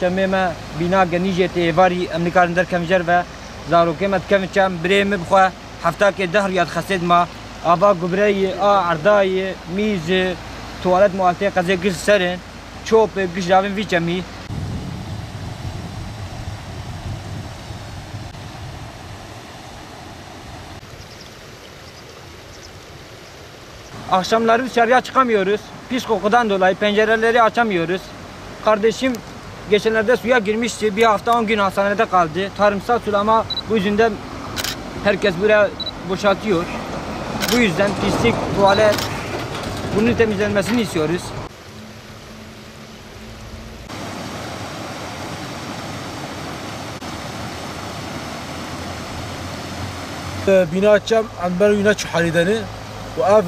تماما بنا جنيجة تيفاري أمريكا در كمجر و زارو كمت كمتشام بريم بخوا حفتا كي دهر ياد خسد ما آبا قبري عرداي ميز توالت موالتي قزي قش سرن چوب قش راوين في چمي Akşamları dışarıya çıkamıyoruz. Pis kokudan dolayı pencereleri açamıyoruz. Kardeşim geçenlerde suya girmişti. Bir hafta 10 gün hastanede kaldı. Tarımsal sulama bu yüzden herkes buraya boşaltıyor. Bu yüzden pislik, tuvalet, bunun temizlenmesini istiyoruz. بنا چم انبر ینا چ حریدنی و اف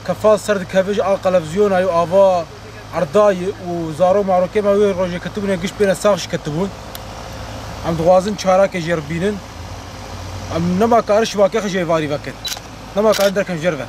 کفال سرد کفج القلفزیون ایو آوا عردای و زارو معروکه ما وی روزه کتبون گش بین ساخش کتبون ام دوازن چارا که جربینن ام نما کارش واقع خجی واری وقت نما کار در کم جربه